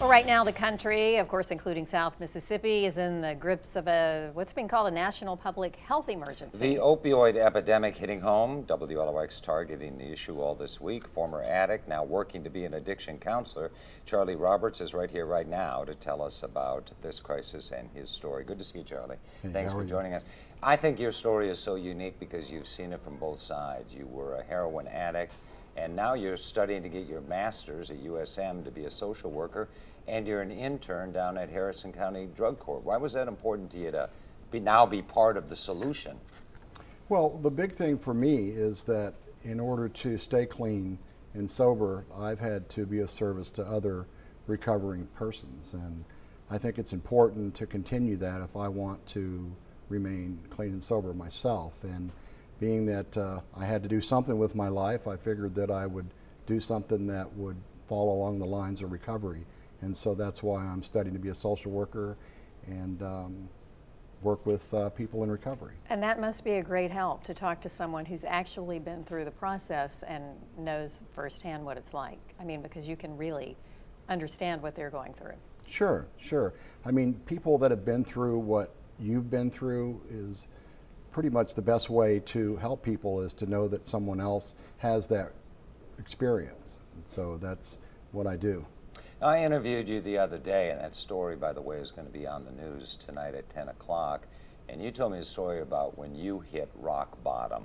Well, right now the country, of course including South Mississippi, is in the grips of what's being called a national public health emergency. The opioid epidemic hitting home, WLOX targeting the issue all this week. Former addict, now working to be an addiction counselor, Charlie Roberts is right here right now to tell us about this crisis and his story. Good to see you, Charlie. Hey, thanks for joining us. I think your story is so unique because you've seen it from both sides. You were a heroin addict, and now you're studying to get your master's at USM to be a social worker, and you're an intern down at Harrison County Drug Court. Why was that important to you to now be part of the solution? Well, the big thing for me is that in order to stay clean and sober, I've had to be of service to other recovering persons, and I think it's important to continue that if I want to remain clean and sober myself. And being that I had to do something with my life, I figured that I would do something that would fall along the lines of recovery. And so that's why I'm studying to be a social worker and work with people in recovery. And that must be a great help to talk to someone who's actually been through the process and knows firsthand what it's like. I mean, because you can really understand what they're going through. Sure, sure. I mean, people that have been through what you've been through is pretty much the best way to help people, is to know that someone else has that experience. And so that's what I do. I interviewed you the other day, and that story, by the way, is going to be on the news tonight at 10 o'clock. And you told me a story about when you hit rock bottom.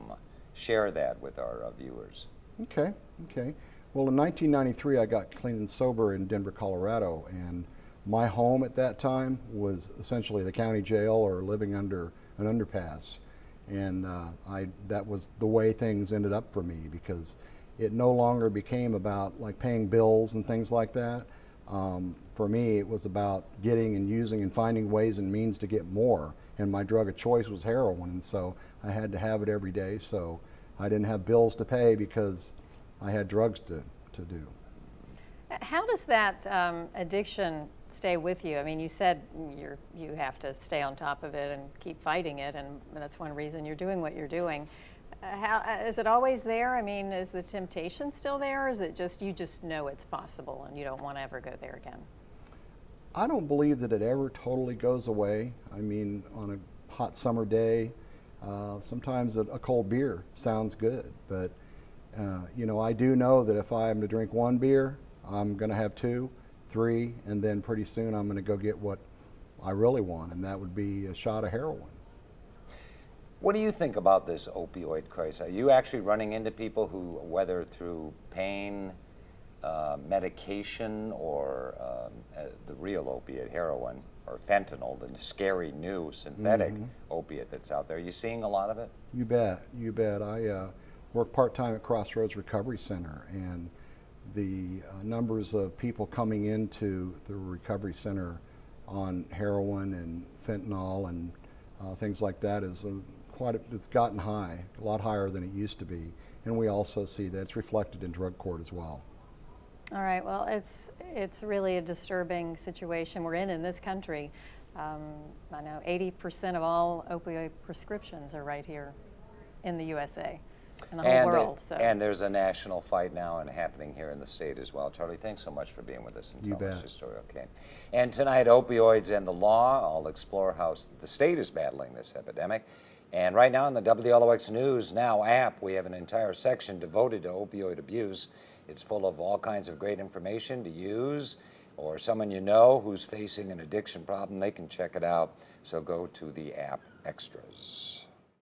Share that with our viewers. Okay, okay. Well, in 1993, I got clean and sober in Denver, Colorado, and my home at that time was essentially the county jail or living under an underpass. And that was the way things ended up for me, because it no longer became about like paying bills and things like that. For me, it was about getting and using and finding ways and means to get more. And my drug of choice was heroin, and so I had to have it every day. So I didn't have bills to pay because I had drugs to do. How does that addiction stay with you? I mean, you said you have to stay on top of it and keep fighting it, and that's one reason you're doing what you're doing. Is it always there? I mean, is the temptation still there, or is it just you just know it's possible and you don't want to ever go there again? I don't believe that it ever totally goes away. I mean, on a hot summer day, sometimes a cold beer sounds good, but you know, I do know that if I am to drink one beer, I'm going to have 2, 3, and then pretty soon I'm going to go get what I really want, and that would be a shot of heroin. What do you think about this opioid crisis? Are you actually running into people who, whether through pain, medication, or the real opiate, heroin, or fentanyl, the scary new synthetic opiate that's out there, are you seeing a lot of it? You bet, you bet. I work part-time at Crossroads Recovery Center, and the numbers of people coming into the recovery center on heroin and fentanyl and things like that is it's gotten high, a lot higher than it used to be. And we also see that it's reflected in drug court as well. All right, well, it's really a disturbing situation we're in this country. I know 80% of all opioid prescriptions are right here in the USA. In the whole world. And there's a national fight now and happening here in the state as well. Charlie, thanks so much for being with us and telling us your story. Okay. And tonight, opioids and the law. I'll explore how the state is battling this epidemic. And right now in the WLOX News Now app, we have an entire section devoted to opioid abuse. It's full of all kinds of great information to use, or someone you know who's facing an addiction problem. They can check it out. So go to the app extras.